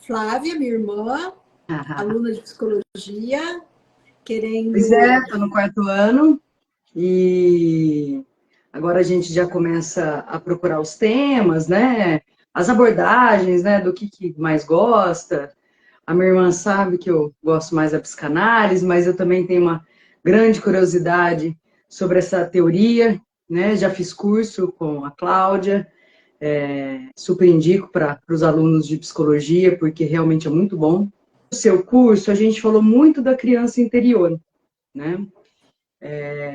Flávia, minha irmã, aluna de psicologia, Pois querendo... é, estou no quarto ano e agora a gente já começa a procurar os temas, né? As abordagens, né? Do que mais gosta. A minha irmã sabe que eu gosto mais da psicanálise, mas eu também tenho uma grande curiosidade sobre essa teoria, né? Já fiz curso com a Cláudia, super indico para os alunos de psicologia, porque realmente é muito bom. No seu curso, a gente falou muito da criança interior, né?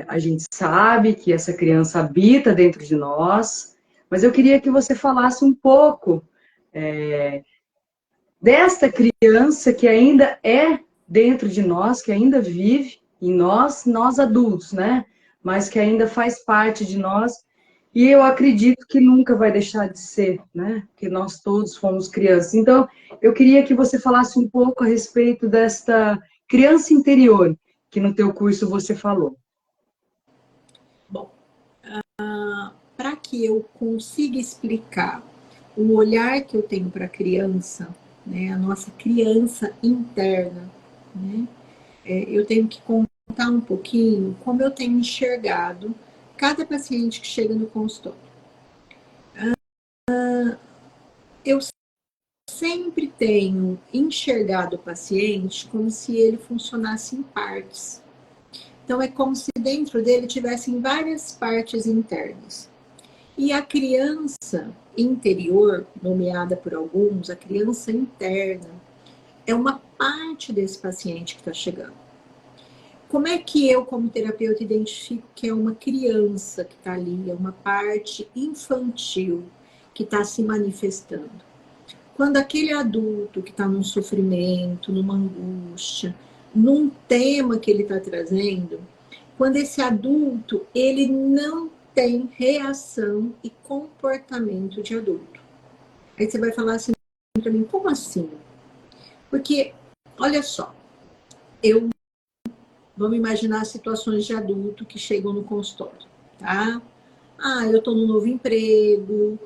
A gente sabe que essa criança habita dentro de nós, mas eu queria que você falasse um pouco desta criança que ainda é dentro de nós, que ainda vive em nós, nós adultos, né? Mas que ainda faz parte de nós. E eu acredito que nunca vai deixar de ser, né? Que nós todos fomos crianças. Então, eu queria que você falasse um pouco a respeito desta criança interior que no teu curso você falou. Bom, para que eu consiga explicar o olhar que eu tenho para a criança, né, a nossa criança interna, né, eu tenho que contar um pouquinho como eu tenho enxergado cada paciente que chega no consultório. Eu sempre tenho enxergado o paciente como se ele funcionasse em partes. Então, é como se dentro dele tivessem várias partes internas. E a criança interior, nomeada por alguns, a criança interna, é uma parte desse paciente que está chegando. Como é que eu, como terapeuta, identifico que é uma criança que está ali, é uma parte infantil que está se manifestando? Quando aquele adulto que está num sofrimento, numa angústia, num tema que ele está trazendo, quando esse adulto, ele não tem reação e comportamento de adulto. Aí você vai falar assim para mim, como assim? Porque, olha só, vamos imaginar situações de adulto que chegam no consultório, tá? Eu estou num novo emprego,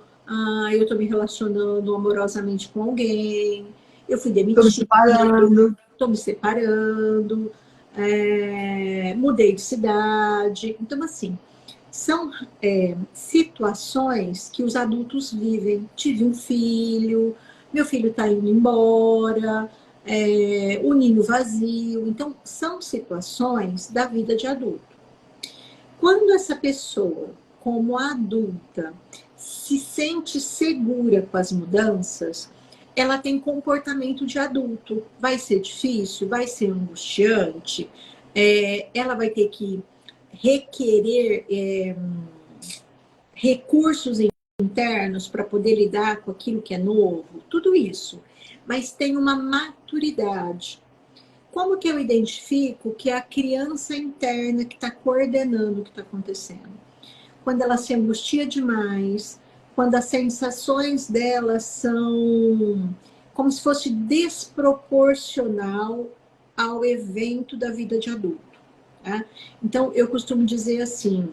eu estou me relacionando amorosamente com alguém, eu fui Estou me demitida, separando. estou me separando, mudei de cidade. Então, assim, são situações que os adultos vivem. Tive um filho, meu filho está indo embora, o ninho vazio. Então, são situações da vida de adulto. Quando essa pessoa, como adulta, se sente segura com as mudanças, ela tem comportamento de adulto. Vai ser difícil, vai ser angustiante, ela vai ter que requerer recursos internos para poder lidar com aquilo que é novo, tudo isso. Mas tem uma maturidade. Como que eu identifico que é a criança interna que está coordenando o que está acontecendo? Quando ela se angustia demais, quando as sensações dela são como se fosse desproporcional ao evento da vida de adulto. Tá? Então, eu costumo dizer assim,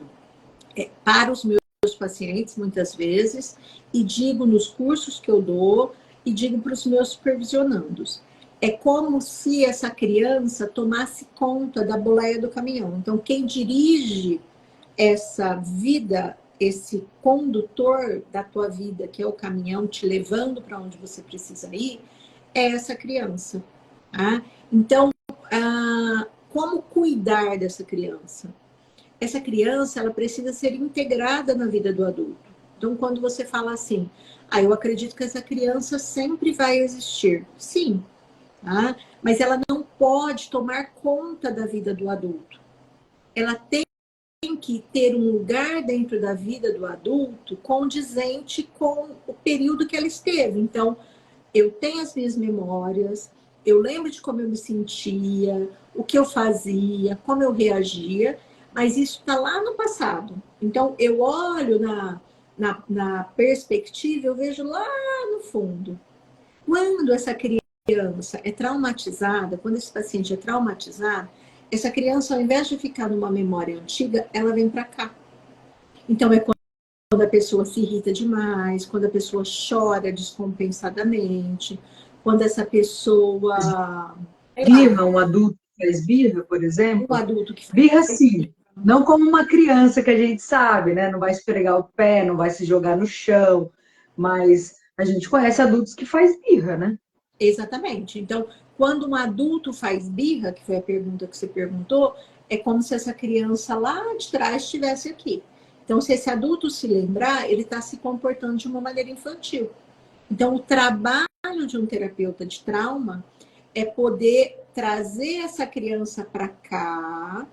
para os meus pacientes, muitas vezes, e digo nos cursos que eu dou, e digo para os meus supervisionandos. É como se essa criança tomasse conta da boleia do caminhão. Então, quem dirige essa vida, esse condutor da tua vida, que é o caminhão te levando para onde você precisa ir, é essa criança. Tá? Então, como cuidar dessa criança? Essa criança, ela precisa ser integrada na vida do adulto. Então, quando você fala assim, eu acredito que essa criança sempre vai existir. Sim, tá? Mas ela não pode tomar conta da vida do adulto. Ela tem que ter um lugar dentro da vida do adulto condizente com o período que ela esteve. Então, eu tenho as minhas memórias, eu lembro de como eu me sentia, o que eu fazia, como eu reagia, mas isso está lá no passado. Então, eu olho na perspectiva, eu vejo lá no fundo. Quando essa criança é traumatizada, quando esse paciente é traumatizado, essa criança, ao invés de ficar numa memória antiga, ela vem para cá. Então, é quando a pessoa se irrita demais, quando a pessoa chora descompensadamente, quando essa pessoa... Birra, um adulto que faz birra, por exemplo? Um adulto que faz birra, sim. Não como uma criança que a gente sabe, né? Não vai esfregar o pé, não vai se jogar no chão. Mas a gente conhece adultos que faz birra, né? Exatamente. Então, quando um adulto faz birra, que foi a pergunta que você perguntou, é como se essa criança lá de trás estivesse aqui. Então, se esse adulto se lembrar, ele está se comportando de uma maneira infantil. Então, o trabalho de um terapeuta de trauma é poder trazer essa criança para cá,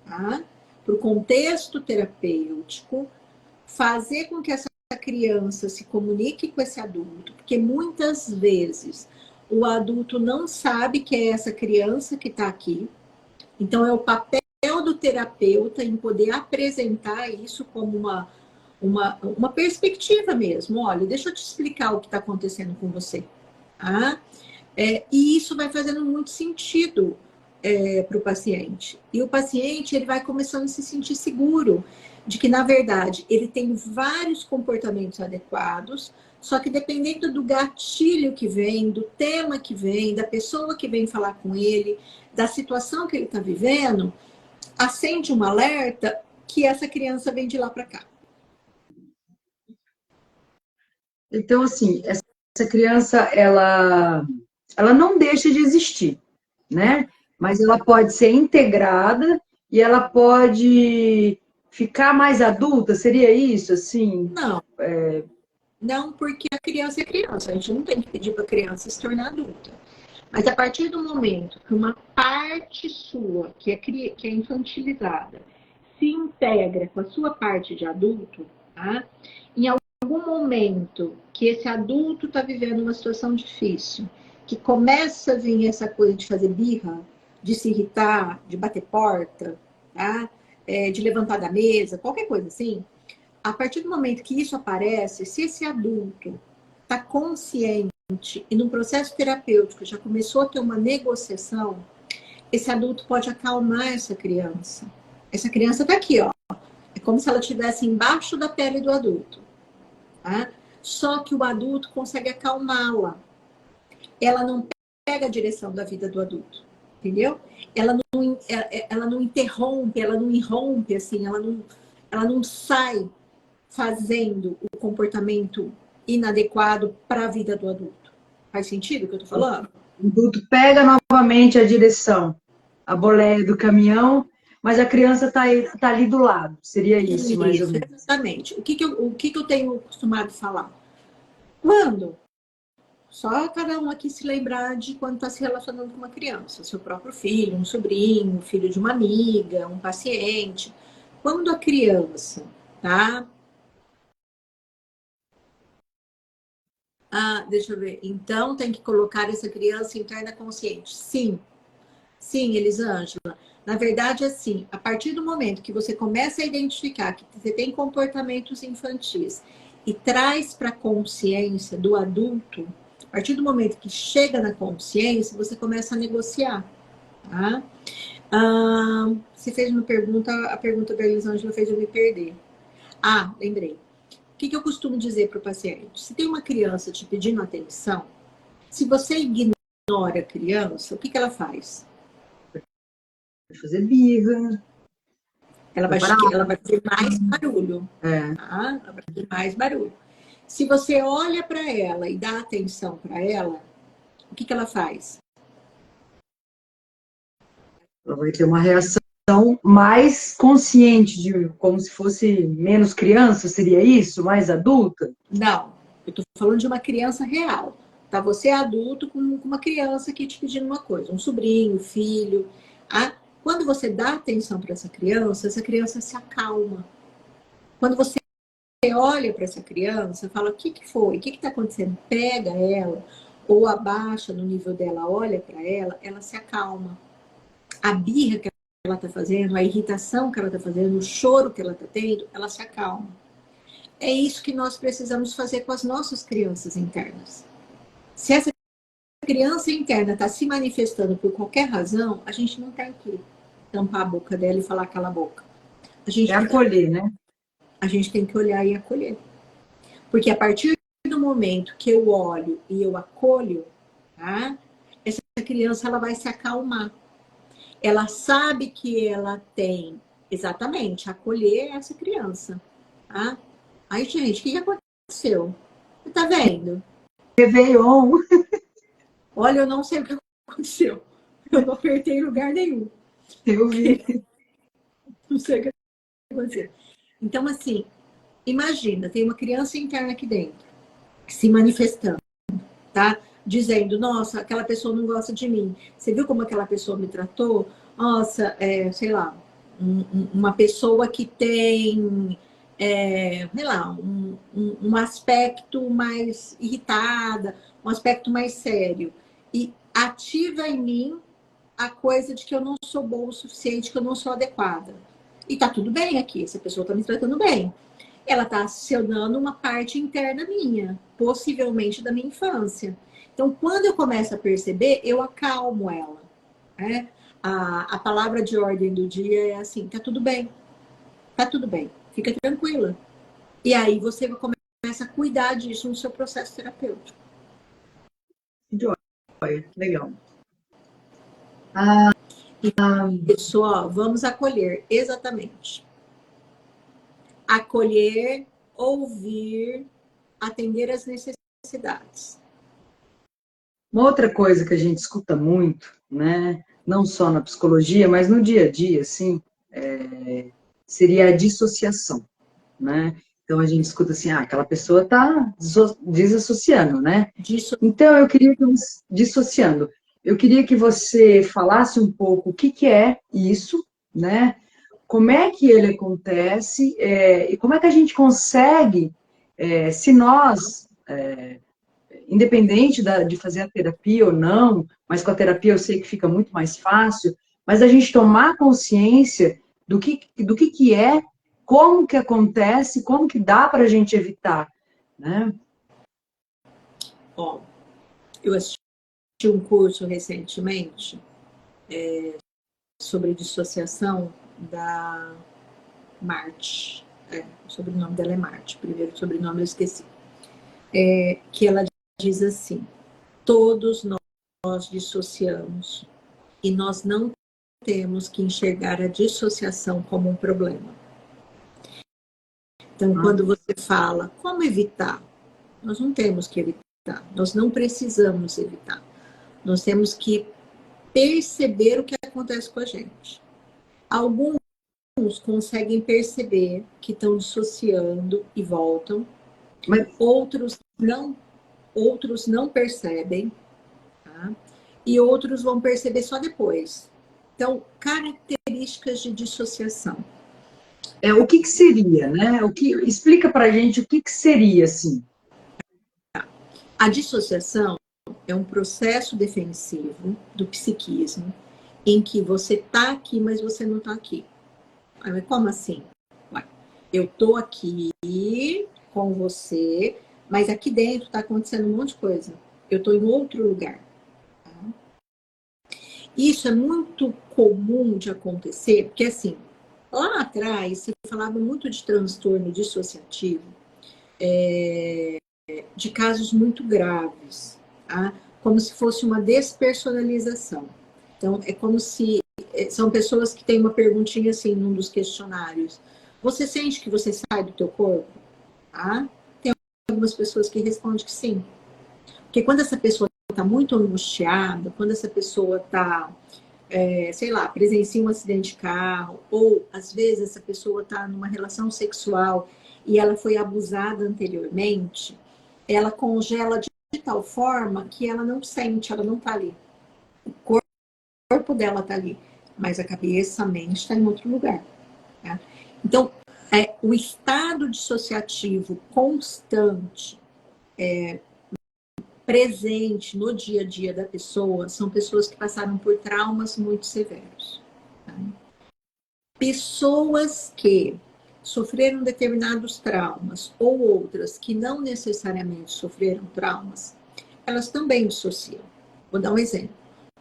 tá? Para o contexto terapêutico, fazer com que essa criança se comunique com esse adulto, porque muitas vezes o adulto não sabe que é essa criança que está aqui. Então, é o papel do terapeuta em poder apresentar isso como uma perspectiva mesmo. Olha, deixa eu te explicar o que está acontecendo com você. Tá? E isso vai fazendo muito sentido para o paciente. E o paciente ele vai começando a se sentir seguro de que, na verdade, ele tem vários comportamentos adequados, só que dependendo do gatilho que vem, do tema que vem, da pessoa que vem falar com ele, da situação que ele está vivendo, acende um alerta que essa criança vem de lá para cá. Então, assim, essa criança, ela não deixa de existir, né? Mas ela pode ser integrada e ela pode ficar mais adulta, seria isso, assim? Não. Não, porque a criança é criança. A gente não tem que pedir para a criança se tornar adulta. Mas a partir do momento que uma parte sua, que é infantilizada, se integra com a sua parte de adulto, tá? Em algum momento que esse adulto está vivendo uma situação difícil, que começa a vir essa coisa de fazer birra, de se irritar, de bater porta, tá? De levantar da mesa, qualquer coisa assim, a partir do momento que isso aparece, se esse adulto está consciente e no processo terapêutico já começou a ter uma negociação, esse adulto pode acalmar essa criança. Essa criança está aqui, ó. É como se ela estivesse embaixo da pele do adulto. Tá? Só que o adulto consegue acalmá-la. Ela não pega a direção da vida do adulto. Entendeu? Ela não interrompe, ela não irrompe, assim, ela não sai fazendo o comportamento inadequado para a vida do adulto. Faz sentido o que eu estou falando? O adulto pega novamente a direção, a boleia do caminhão, mas a criança tá ali do lado. Seria isso, mais ou menos. Exatamente. O que eu tenho costumado falar? Quando? Só cada um aqui se lembrar de quando está se relacionando com uma criança. Seu próprio filho, um sobrinho, filho de uma amiga, um paciente. Quando a criança, tá? Deixa eu ver. Então, tem que colocar essa criança interna consciente. Sim. Sim, Elisângela. Na verdade, assim, a partir do momento que você começa a identificar que você tem comportamentos infantis e traz para a consciência do adulto, a partir do momento que chega na consciência, você começa a negociar. Tá? Você fez uma pergunta, a pergunta da Elisângela fez eu me perder. Lembrei. O que eu costumo dizer para o paciente? Se tem uma criança te pedindo atenção, se você ignora a criança, o que ela faz? Vai fazer birra. Ela vai fazer mais barulho. Tá? Ela vai fazer mais barulho. Se você olha para ela e dá atenção para ela, o que ela faz? Ela vai ter uma reação mais consciente, como se fosse menos criança, seria isso? Mais adulta? Não, eu estou falando de uma criança real. Tá? Você é adulto com uma criança aqui te pedindo uma coisa, um sobrinho, filho. Quando você dá atenção para essa criança se acalma. Quando você olha para essa criança, fala, o que foi? O que está acontecendo? Pega ela, ou abaixa no nível dela, olha para ela, ela se acalma. A birra que ela está fazendo, a irritação que ela está fazendo, o choro que ela está tendo, ela se acalma. É isso que nós precisamos fazer com as nossas crianças internas. Se essa criança interna está se manifestando por qualquer razão, a gente não tem que tampar a boca dela e falar cala a boca. Acolher, né? A gente tem que olhar e acolher. Porque a partir do momento que eu olho e eu acolho, tá? Essa criança ela vai se acalmar. Ela sabe que ela tem, exatamente, acolher essa criança. Tá? Aí, gente, o que aconteceu? Você tá vendo? Réveillon. Olha, eu não sei o que aconteceu. Eu não apertei em lugar nenhum. Eu vi. Não sei o que aconteceu. Então, assim, imagina, tem uma criança interna aqui dentro, se manifestando, tá? Dizendo, nossa, aquela pessoa não gosta de mim. Você viu como aquela pessoa me tratou? Nossa, sei lá, uma pessoa que tem, sei lá, um aspecto mais irritada, um aspecto mais sério. E ativa em mim a coisa de que eu não sou boa o suficiente, que eu não sou adequada. E tá tudo bem aqui, essa pessoa tá me tratando bem. Ela tá acionando uma parte interna minha, possivelmente da minha infância. Então, quando eu começo a perceber, eu acalmo ela. Né? A palavra de ordem do dia é assim: tá tudo bem, fica tranquila. E aí você começa a cuidar disso no seu processo terapêutico. Joia, legal. Ah, Isso, ó, vamos acolher, exatamente. Acolher, ouvir, atender às necessidades. uma outra coisa que a gente escuta muito, né? Não só na psicologia, mas no dia a dia, assim, seria a dissociação, né? Então a gente escuta assim, aquela pessoa está desassociando, né? Disso, Então eu queria que dissociando. Eu queria que você falasse um pouco o que que é isso, né? Como é que ele acontece, e como é que a gente consegue, se nós, independente de fazer a terapia ou não, mas com a terapia eu sei que fica muito mais fácil, mas a gente tomar consciência do que é, como que acontece, como que dá para a gente evitar, né? ó, eu assisti um curso recentemente sobre dissociação da Marte. O sobrenome dela é Marte, o primeiro sobrenome eu esqueci. Que ela diz assim: todos nós dissociamos e nós não temos que enxergar a dissociação como um problema. Então, quando você fala como evitar, nós não temos que evitar, nós não precisamos evitar. Nós temos que perceber o que acontece com a gente. Alguns conseguem perceber que estão dissociando e voltam, Mas, outros não percebem, tá? E outros vão perceber só depois. Então, características de dissociação. o que que seria, né? Explica para a gente o que que seria, assim. A dissociação é um processo defensivo do psiquismo em que você está aqui, mas você não está aqui. Mas como assim? Ué, eu estou aqui com você, mas aqui dentro está acontecendo um monte de coisa. Eu estou em outro lugar. Isso é muito comum de acontecer, porque assim, lá atrás se falava muito de transtorno dissociativo, de casos muito graves, tá? Como se fosse uma despersonalização. Então, é como se são pessoas que têm uma perguntinha assim num dos questionários: você sente que você sai do teu corpo? Tá? Tem algumas pessoas que respondem que sim. Porque quando essa pessoa está muito angustiada, quando essa pessoa está, sei lá, presencia um acidente de carro, ou às vezes essa pessoa está numa relação sexual e ela foi abusada anteriormente, ela congela de tal forma que ela não sente, ela não está ali. O corpo dela está ali, mas a cabeça, a mente está em outro lugar. Tá? Então, o estado dissociativo constante, presente no dia a dia da pessoa, são pessoas que passaram por traumas muito severos. Tá? Pessoas que sofreram determinados traumas ou outras que não necessariamente sofreram traumas, elas também dissociam. Vou dar um exemplo.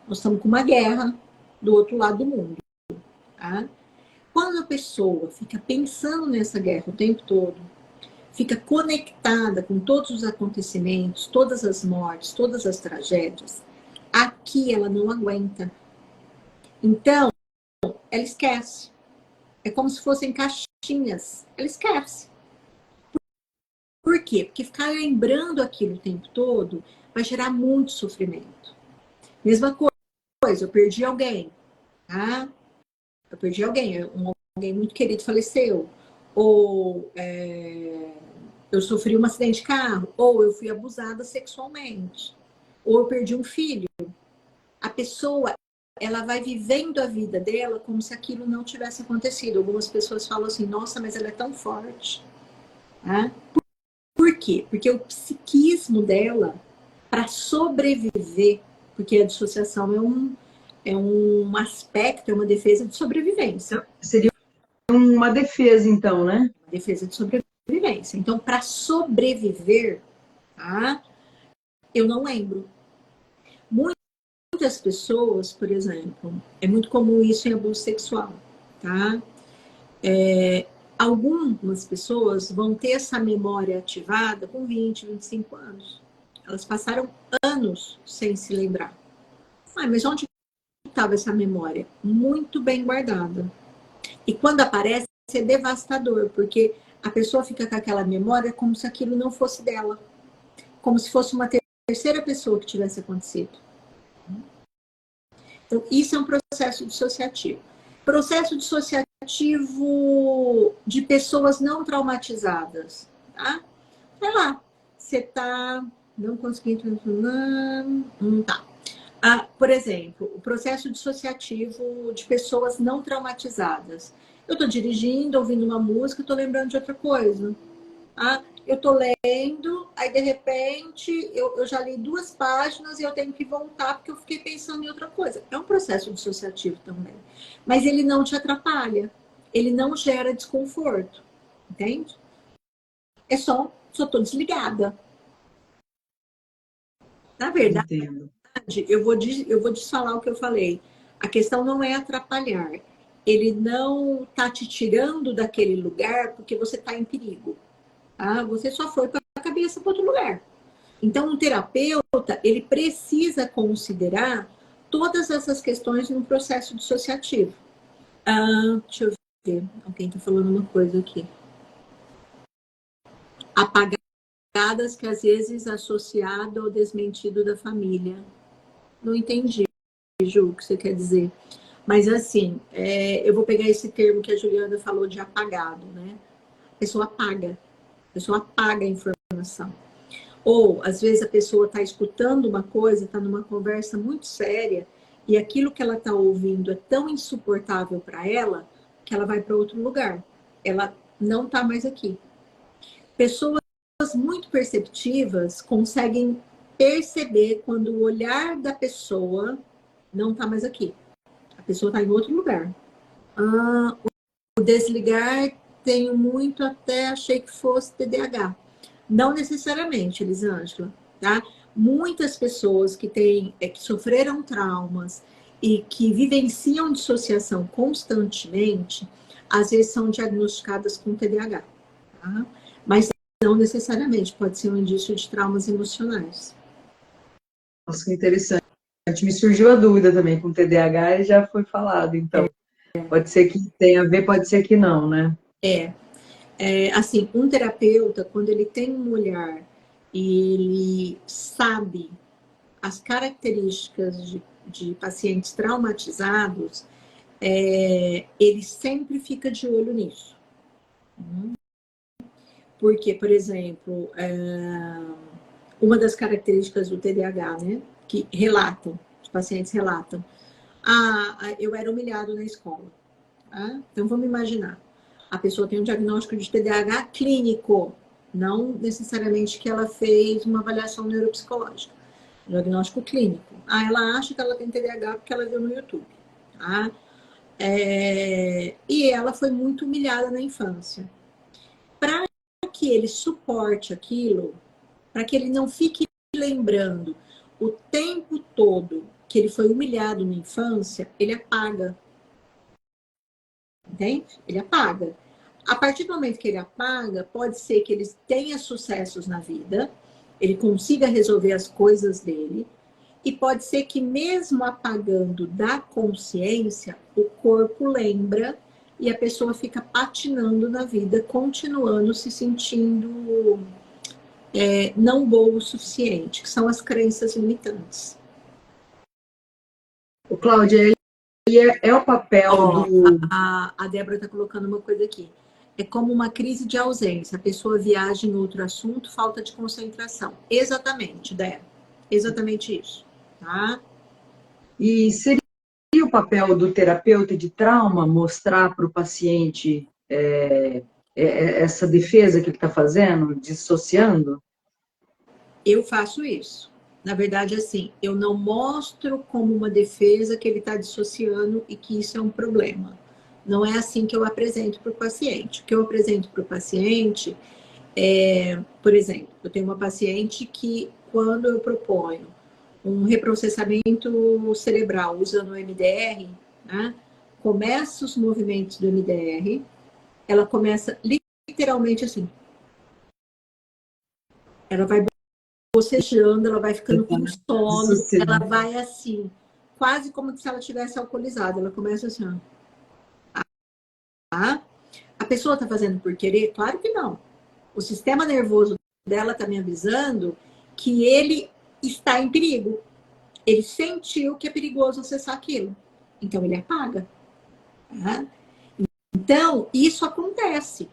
Nós estamos com uma guerra do outro lado do mundo. Tá? Quando a pessoa fica pensando nessa guerra o tempo todo, fica conectada com todos os acontecimentos, todas as mortes, todas as tragédias, aqui ela não aguenta. Então, ela esquece. É como se fossem caixinhas. Ela esquece. Por quê? Porque ficar lembrando aquilo o tempo todo vai gerar muito sofrimento. Mesma coisa, eu perdi alguém, tá? Eu perdi alguém, alguém muito querido faleceu. Ou eu sofri um acidente de carro. Ou eu fui abusada sexualmente. Ou eu perdi um filho. A pessoa, ela vai vivendo a vida dela como se aquilo não tivesse acontecido. Algumas pessoas falam assim, nossa, mas ela é tão forte. Tá? Por quê? Porque o psiquismo dela, para sobreviver, porque a dissociação é um aspecto, é uma defesa de sobrevivência. Seria uma defesa, então, né? Uma defesa de sobrevivência. Então, para sobreviver, tá? Eu não lembro. Muitas pessoas, por exemplo, é muito comum isso em abuso sexual, tá? Algumas pessoas vão ter essa memória ativada com 20, 25 anos. Elas passaram anos sem se lembrar. Mas onde estava essa memória? Muito bem guardada. E quando aparece, é devastador, porque a pessoa fica com aquela memória como se aquilo não fosse dela. Como se fosse uma terceira pessoa que tivesse acontecido. Então, isso é um processo dissociativo. Processo dissociativo de pessoas não traumatizadas. Tá? Sei lá, você está não conseguindo... Tá. Por exemplo, o processo dissociativo de pessoas não traumatizadas. Eu estou dirigindo, ouvindo uma música, estou lembrando de outra coisa. Eu estou lendo, aí de repente eu já li 2 páginas e eu tenho que voltar porque eu fiquei pensando em outra coisa. É um processo dissociativo também. Mas ele não te atrapalha. Ele não gera desconforto. Entende? É só estou desligada. Na verdade, Entendo. eu vou desfalar o que eu falei. A questão não é atrapalhar. Ele não está te tirando daquele lugar porque você está em perigo. Você só foi com a cabeça para outro lugar. Então, um terapeuta, ele precisa considerar todas essas questões no processo dissociativo. Deixa eu ver. Alguém está falando uma coisa aqui. Apagadas que às vezes associado ao desmentido da família. Não entendi, Ju, o que você quer dizer. Mas assim, eu vou pegar esse termo que a Juliana falou de apagado, né? A pessoa apaga a informação. Ou, às vezes, a pessoa está escutando uma coisa, está numa conversa muito séria, e aquilo que ela está ouvindo é tão insuportável para ela, que ela vai para outro lugar. Ela não está mais aqui. Pessoas muito perceptivas conseguem perceber quando o olhar da pessoa não está mais aqui. A pessoa está em outro lugar. O desligar, tenho muito, até achei que fosse TDAH. Não necessariamente, Elisângela, tá? Muitas pessoas que sofreram traumas e que vivenciam dissociação constantemente, às vezes são diagnosticadas com TDAH, tá? Mas não necessariamente, pode ser um indício de traumas emocionais. Nossa, que interessante. Me surgiu a dúvida também com TDAH e já foi falado, então. Pode ser que tenha a ver, pode ser que não, né? Assim, um terapeuta, quando ele tem um olhar e ele sabe as características de pacientes traumatizados, ele sempre fica de olho nisso. Porque, por exemplo, uma das características do TDAH, né, que relatam, os pacientes relatam, eu era humilhado na escola. Tá? Então, vamos imaginar, a pessoa tem um diagnóstico de TDAH clínico, não necessariamente que ela fez uma avaliação neuropsicológica. Diagnóstico clínico. Ela acha que ela tem TDAH porque ela viu no YouTube. Tá? E ela foi muito humilhada na infância. Para que ele suporte aquilo, para que ele não fique lembrando o tempo todo que ele foi humilhado na infância, ele apaga. Entende? Ele apaga. A partir do momento que ele apaga, pode ser que ele tenha sucessos na vida, ele consiga resolver as coisas dele, E pode ser que mesmo apagando da consciência, o corpo lembra e a pessoa fica patinando na vida, continuando se sentindo não boa o suficiente, que são as crenças limitantes. O Cláudia, é o papel do... A Débora está colocando uma coisa aqui. É como uma crise de ausência. A pessoa viaja em outro assunto, falta de concentração. Exatamente, Débora. Exatamente isso. Tá? E seria o papel do terapeuta de trauma mostrar para o paciente essa defesa que ele está fazendo, dissociando? Eu faço isso. Na verdade, assim, eu não mostro como uma defesa que ele está dissociando e que isso é um problema. Não é assim que eu apresento para o paciente. O que eu apresento para o paciente por exemplo, eu tenho uma paciente que, quando eu proponho um reprocessamento cerebral usando o MDR, né, começa os movimentos do MDR, ela começa literalmente assim. Ela vai bocejando, ela vai ficando com sono, ela vai assim, quase como se ela estivesse alcoolizada. Ela começa assim, ó. A pessoa está fazendo por querer? Claro que não. O sistema nervoso dela está me avisando que ele está em perigo. Ele sentiu que é perigoso acessar aquilo. Então, ele apaga. Tá? Então, isso acontece.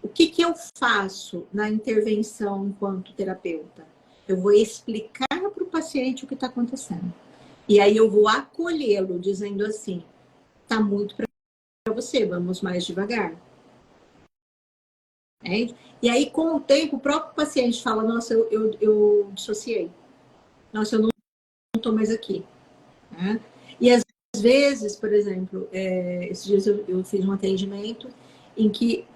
O que eu faço na intervenção enquanto terapeuta? Eu vou explicar para o paciente o que está acontecendo. E aí eu vou acolhê-lo, dizendo assim, está muito para você, vamos mais devagar. E aí, com o tempo, o próprio paciente fala, nossa, eu dissociei. Nossa, eu não estou mais aqui. Né? E às vezes, por exemplo, esses dias eu fiz um atendimento em que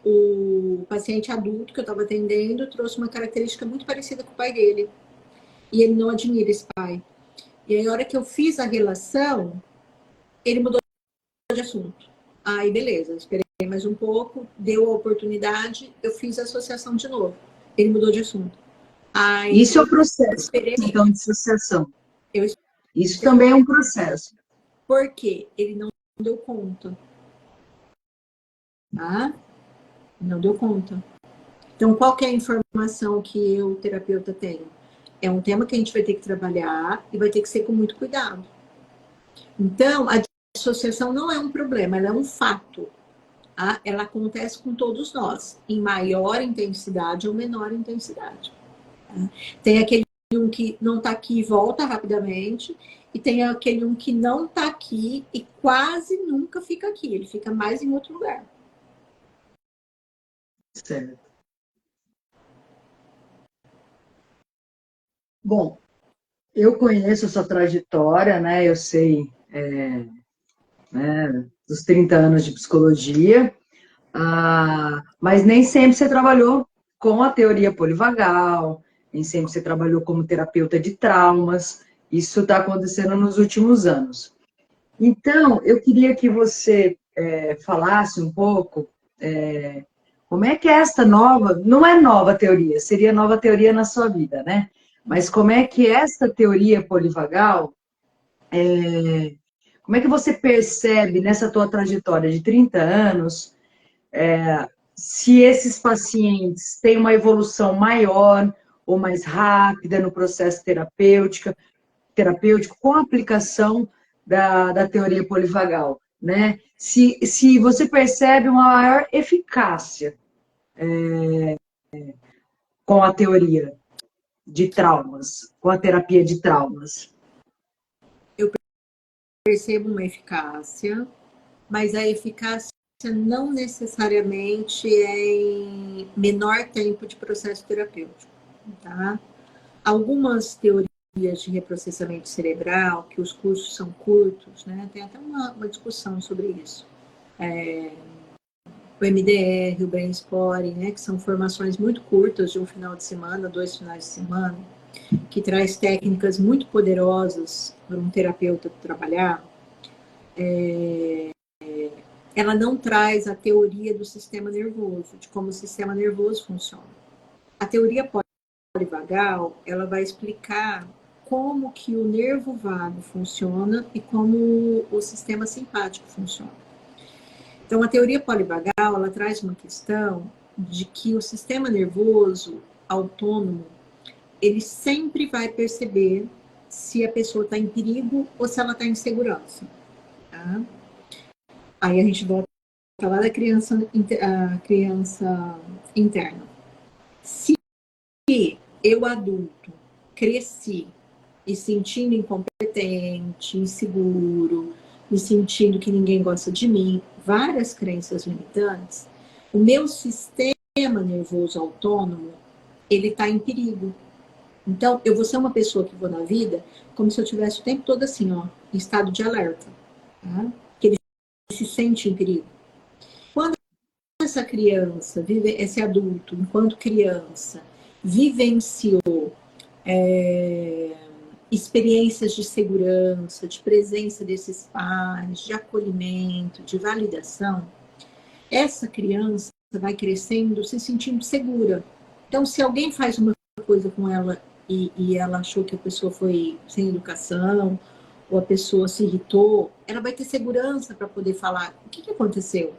o paciente adulto que eu estava atendendo trouxe uma característica muito parecida com o pai dele. E ele não admira esse pai. E aí, a hora que eu fiz a relação, ele mudou de assunto. Aí, beleza, esperei mais um pouco, deu a oportunidade, eu fiz a associação de novo. Ele mudou de assunto. Aí, isso é o processo, esperei, então, de dissociação. eu Isso também é um processo. Por quê? Ele não deu conta. Tá? Não deu conta. Então, qual que é a informação que eu, terapeuta, tenho? É um tema que a gente vai ter que trabalhar e vai ter que ser com muito cuidado. Então, a dissociação não é um problema, ela é um fato. Tá? Ela acontece com todos nós, em maior intensidade ou menor intensidade. Tá? Tem aquele um que não está aqui e volta rapidamente, e tem aquele um que não está aqui e quase nunca fica aqui, ele fica mais em outro lugar. Certo. Bom, eu conheço a sua trajetória, né? Eu sei dos 30 anos de psicologia, mas nem sempre você trabalhou com a teoria polivagal, nem sempre você trabalhou como terapeuta de traumas. Isso está acontecendo nos últimos anos. Então, eu queria que você falasse um pouco como é que esta nova, não é nova teoria, seria nova teoria na sua vida, né? Mas como é que esta teoria polivagal, como é que você percebe nessa tua trajetória de 30 anos, se esses pacientes têm uma evolução maior ou mais rápida no processo terapêutico com a aplicação da teoria polivagal, né? Se você percebe uma maior eficácia com a teoria de traumas, com a terapia de traumas. Eu percebo uma eficácia, mas a eficácia não necessariamente é em menor tempo de processo terapêutico, tá? Algumas teorias de reprocessamento cerebral, que os cursos são curtos, né? Tem até uma discussão sobre isso. O MDR, o Brain Spotting, né? Que são formações muito curtas de um final de semana, 2 finais de semana, que traz técnicas muito poderosas para um terapeuta trabalhar. Ela não traz a teoria do sistema nervoso, de como o sistema nervoso funciona. A teoria polivagal, ela vai explicar como que o nervo vago funciona e como o sistema simpático funciona. Então, a teoria polivagal, ela traz uma questão de que o sistema nervoso autônomo, ele sempre vai perceber se a pessoa está em perigo ou se ela está em segurança. Tá? Aí a gente volta a falar da criança interna. Se eu, adulto, cresci me sentindo incompetente, inseguro, me sentindo que ninguém gosta de mim, várias crenças limitantes, o meu sistema nervoso autônomo, ele está em perigo. Então, eu vou ser uma pessoa que vou na vida como se eu tivesse o tempo todo assim, ó, em estado de alerta. Tá? Que ele se sente em perigo. Quando essa criança, esse adulto, enquanto criança, vivenciou experiências de segurança, de presença desses pais, de acolhimento, de validação, essa criança vai crescendo se sentindo segura. Então, se alguém faz uma coisa com ela e ela achou que a pessoa foi sem educação, ou a pessoa se irritou, ela vai ter segurança para poder falar o que aconteceu.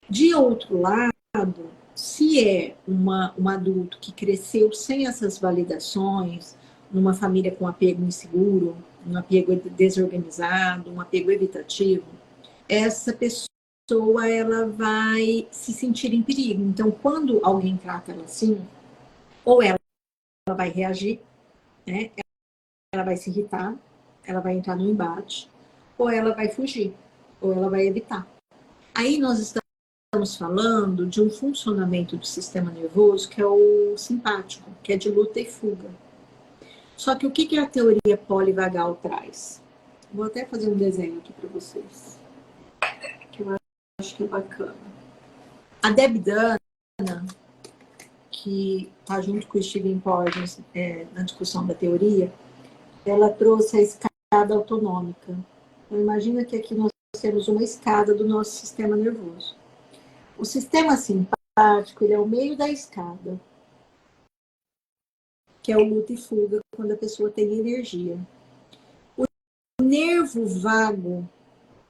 De outro lado, se é um adulto que cresceu sem essas validações, numa família com apego inseguro, um apego desorganizado, um apego evitativo, essa pessoa ela vai se sentir em perigo. Então, quando alguém trata ela assim, ou ela vai reagir, né? Ela vai se irritar, ela vai entrar no embate, ou ela vai fugir, ou ela vai evitar. Aí nós estamos falando de um funcionamento do sistema nervoso que é o simpático, que é de luta e fuga. Só que o que a teoria polivagal traz? Vou até fazer um desenho aqui para vocês, que eu acho que é bacana. A Deb Dana, que está junto com o Stephen Porges na discussão da teoria, ela trouxe a escada autonômica. Então, imagina que aqui nós temos uma escada do nosso sistema nervoso. O sistema simpático, ele é o meio da escada, que é o luta e fuga, quando a pessoa tem energia. O nervo vago,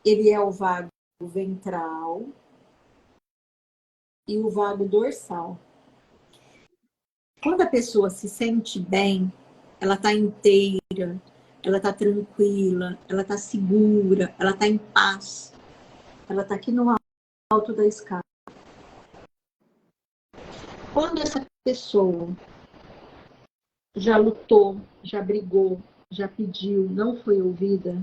ele é o vago ventral e o vago dorsal. Quando a pessoa se sente bem, ela está inteira, ela está tranquila, ela está segura, ela está em paz. Ela está aqui no alto da escada. Quando essa pessoa já lutou, já brigou, já pediu, não foi ouvida,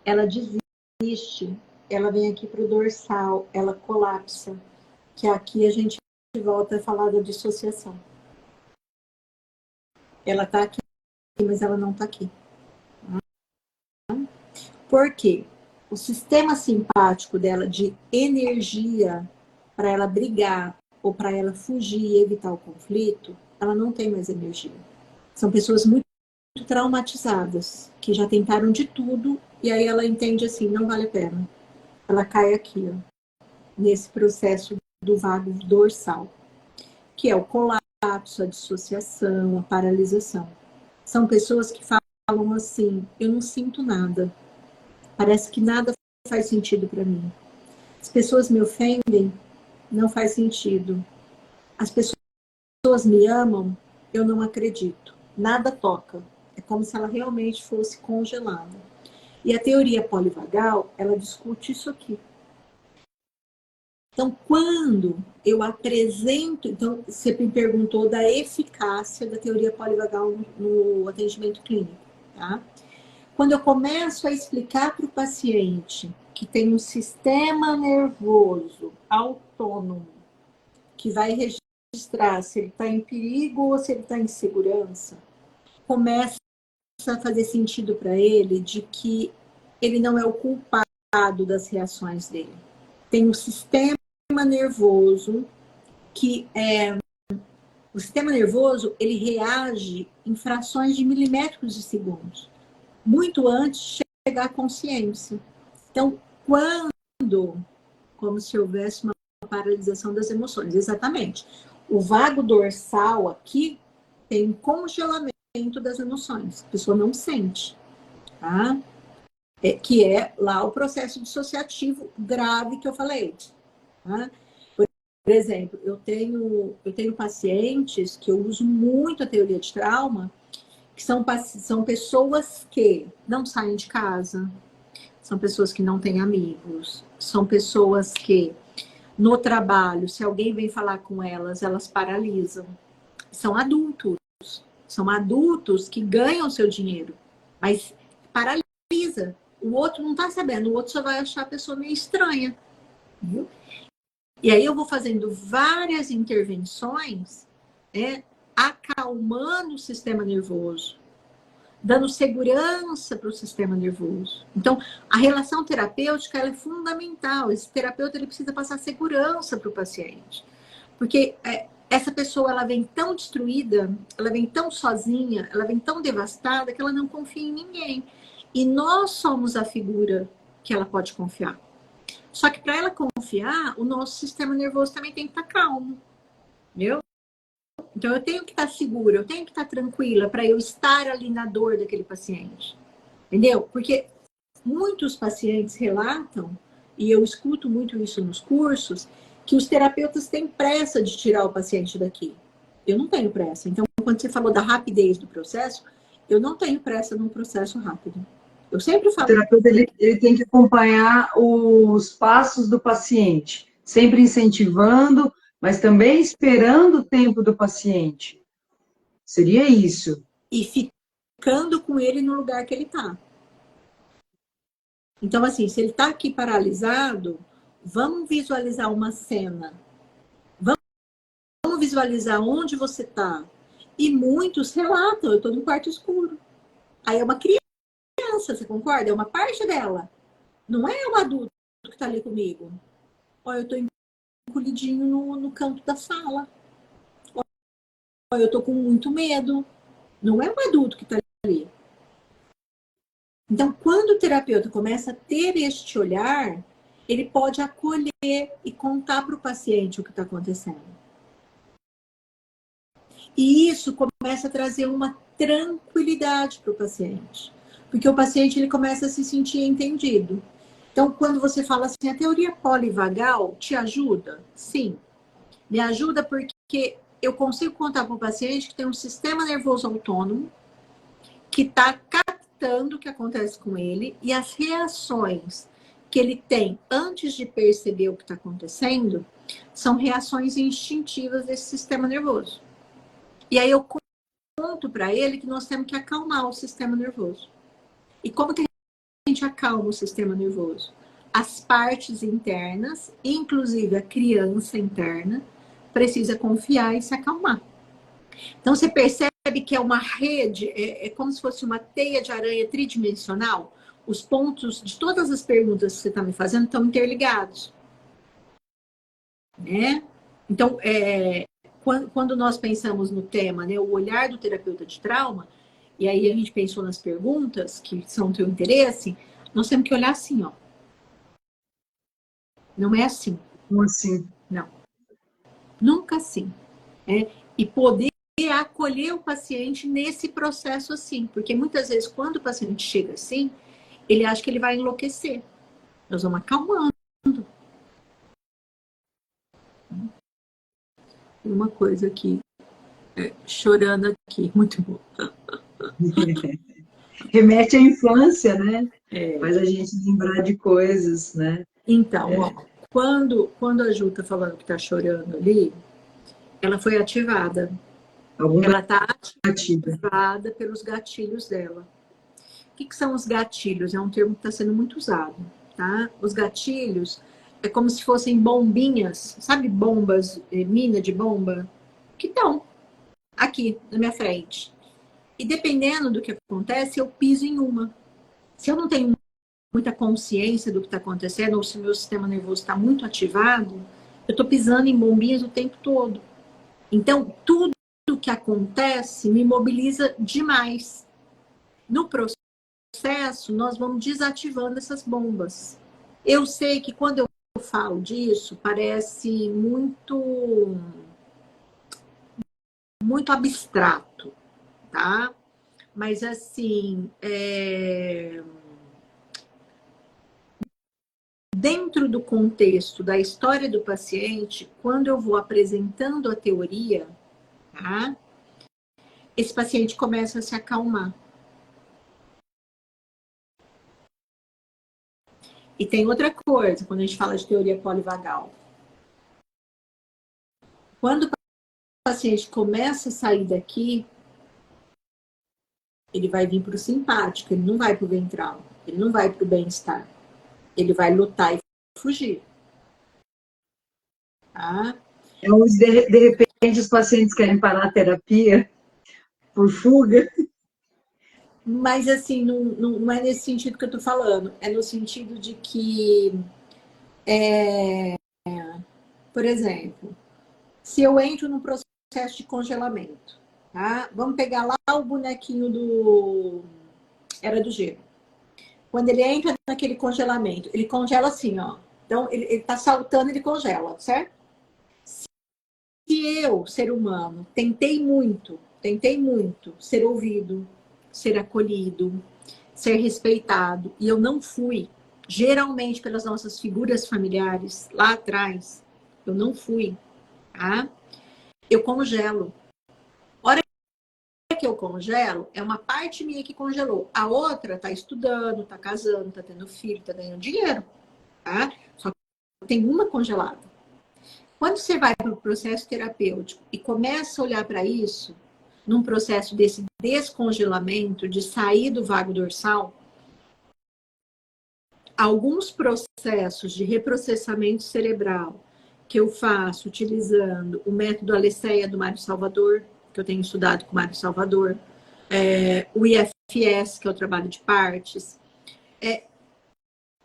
ela desiste, ela vem aqui para o dorsal, ela colapsa, que aqui a gente volta a falar da dissociação. Ela está aqui, mas ela não está aqui. Por quê? O sistema simpático dela de energia para ela brigar ou para ela fugir e evitar o conflito, ela não tem mais energia. São pessoas muito traumatizadas, que já tentaram de tudo, e aí ela entende assim, não vale a pena. Ela cai aqui, ó, nesse processo do vago dorsal, que é o colapso, a dissociação, a paralisação. São pessoas que falam assim, eu não sinto nada, parece que nada faz sentido para mim. As pessoas me ofendem, não faz sentido. As pessoas me amam, eu não acredito. Nada toca. É como se ela realmente fosse congelada. E a teoria polivagal, ela discute isso aqui. Então, quando eu apresento... Então, você me perguntou da eficácia da teoria polivagal no atendimento clínico, tá? Quando eu começo a explicar para o paciente que tem um sistema nervoso autônomo que vai registrar se ele está em perigo ou se ele está em segurança, começa a fazer sentido para ele de que ele não é o culpado das reações dele. Tem um sistema nervoso que o sistema nervoso, ele reage em frações de milésimos de segundos, muito antes de chegar à consciência. Então, como se houvesse uma paralisação das emoções, exatamente. O vago dorsal aqui tem um congelamento das emoções. A pessoa não sente, tá? Que é lá o processo dissociativo grave que eu falei, tá? Por exemplo, eu tenho pacientes que eu uso muito a teoria de trauma, que são pessoas que não saem de casa, são pessoas que não têm amigos, são pessoas que no trabalho, se alguém vem falar com elas, elas paralisam. São adultos que ganham seu dinheiro, mas paralisa. O outro não está sabendo, o outro só vai achar a pessoa meio estranha. Viu? E aí eu vou fazendo várias intervenções, acalmando o sistema nervoso, dando segurança para o sistema nervoso. Então, a relação terapêutica ela é fundamental. Esse terapeuta ele precisa passar segurança para o paciente. Porque essa pessoa ela vem tão destruída, ela vem tão sozinha, ela vem tão devastada que ela não confia em ninguém. E nós somos a figura que ela pode confiar. Só que para ela confiar, o nosso sistema nervoso também tem que estar calmo. Entendeu? Então eu tenho que estar segura, eu tenho que estar tranquila para eu estar ali na dor daquele paciente. Entendeu? Porque muitos pacientes relatam, e eu escuto muito isso nos cursos, que os terapeutas têm pressa de tirar o paciente daqui. Eu não tenho pressa. Então, quando você falou da rapidez do processo, eu não tenho pressa num processo rápido. Eu sempre O falo. terapeuta ele tem que acompanhar os passos do paciente, sempre incentivando, mas também esperando o tempo do paciente. Seria isso. E ficando com ele no lugar que ele está. Então, assim, se ele está aqui paralisado, vamos visualizar uma cena. Vamos visualizar onde você está. E muitos relatam, eu estou num quarto escuro. Aí é uma criança, você concorda? É uma parte dela. Não é um adulto que está ali comigo. Olha, eu estou encolhidinho no canto da sala. Olha, eu estou com muito medo. Não é um adulto que está ali. Então, quando o terapeuta começa a ter este olhar, ele pode acolher e contar para o paciente o que está acontecendo. E isso começa a trazer uma tranquilidade para o paciente. Porque o paciente ele começa a se sentir entendido. Então, quando você fala assim, a teoria polivagal te ajuda? Sim. Me ajuda porque eu consigo contar para o paciente que tem um sistema nervoso autônomo que está captando o que acontece com ele e as reações que ele tem antes de perceber o que está acontecendo são reações instintivas desse sistema nervoso. E aí eu conto para ele que nós temos que acalmar o sistema nervoso. E como que a gente acalma o sistema nervoso? As partes internas, inclusive a criança interna, precisa confiar e se acalmar. Então você percebe que é uma rede, é como se fosse uma teia de aranha tridimensional. Os pontos de todas as perguntas que você está me fazendo estão interligados. Né? Então, quando nós pensamos no tema, né, o olhar do terapeuta de trauma, e aí a gente pensou nas perguntas que são do teu interesse, nós temos que olhar assim, ó. Não é assim. Como assim? Não. Nunca assim. E poder acolher o paciente nesse processo assim. Porque muitas vezes, quando o paciente chega assim, ele acha que ele vai enlouquecer. Nós vamos acalmando. Tem uma coisa aqui, chorando aqui, muito bom. Remete à infância, né? Faz a gente lembrar de coisas, né? Então, ó, quando a Ju tá falando que tá chorando ali, ela foi ativada. Algum Ela tá gatilho. ativada pelos gatilhos dela. O que são os gatilhos? É um termo que está sendo muito usado, tá? Os gatilhos é como se fossem bombinhas, sabe bombas, mina de bomba? Que estão aqui na minha frente. E dependendo do que acontece, eu piso em uma. Se eu não tenho muita consciência do que está acontecendo, ou se meu sistema nervoso está muito ativado, eu estou pisando em bombinhas o tempo todo. Então, tudo que acontece me mobiliza demais. No processo, nós vamos desativando essas bombas. Eu sei que quando eu falo disso, parece muito abstrato, tá? Mas assim, dentro do contexto da história do paciente, quando eu vou apresentando a teoria, tá? Esse paciente começa a se acalmar. E tem outra coisa, quando a gente fala de teoria polivagal. Quando o paciente começa a sair daqui, ele vai vir para o simpático, ele não vai para o ventral, ele não vai para o bem-estar. Ele vai lutar e fugir. Tá? De repente, os pacientes querem parar a terapia por fuga. Mas, assim, não é nesse sentido que eu tô falando. É no sentido de que, por exemplo, se eu entro num processo de congelamento, tá? Vamos pegar lá o bonequinho do Era do Gelo. Quando ele entra naquele congelamento, ele congela assim, ó. Então, ele tá saltando, ele congela, certo? Se eu, ser humano, tentei muito ser ouvido, ser acolhido, ser respeitado, e eu não fui, geralmente pelas nossas figuras familiares lá atrás, eu não fui, tá? Eu congelo. A hora que eu congelo, é uma parte minha que congelou. A outra tá estudando, tá casando, tá tendo filho, tá ganhando dinheiro, tá? Só que tem uma congelada. Quando você vai para o processo terapêutico e começa a olhar para isso, num processo desse descongelamento, de sair do vago dorsal, alguns processos de reprocessamento cerebral que eu faço utilizando o método Alesseia do Mário Salvador, que eu tenho estudado com o Mário Salvador, o IFS, que é o trabalho de partes,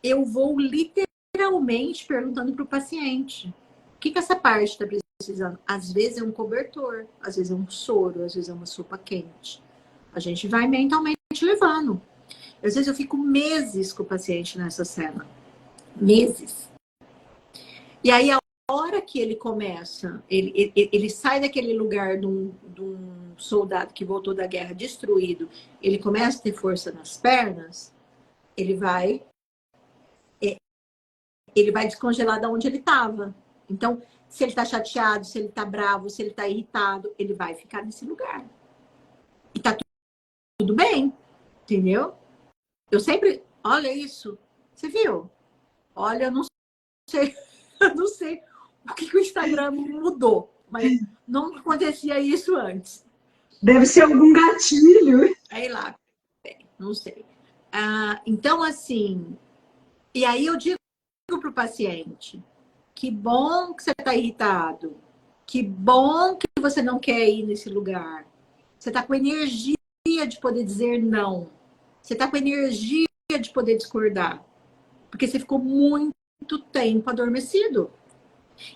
eu vou literalmente perguntando para o paciente: o que essa parte está precisando? Às vezes é um cobertor, às vezes é um soro, às vezes é uma sopa quente. A gente vai mentalmente levando. Às vezes eu fico meses com o paciente nessa cena. Meses. E aí, a hora que ele começa, ele sai daquele lugar de um soldado que voltou da guerra destruído, ele começa a ter força nas pernas, ele vai descongelar de onde ele estava. Então, se ele está chateado, se ele está bravo, se ele está irritado, ele vai ficar nesse lugar. E tá tudo bem, entendeu? Eu sempre, olha isso, você viu? Olha, eu não sei, eu não sei o que o Instagram mudou, mas não acontecia isso antes. Deve ser algum gatilho. Aí lá, não sei. Então, assim, e aí eu digo para o paciente: que bom que você está irritado. Que bom que você não quer ir nesse lugar. Você está com energia de poder dizer não. Você está com energia de poder discordar. Porque você ficou muito tempo adormecido.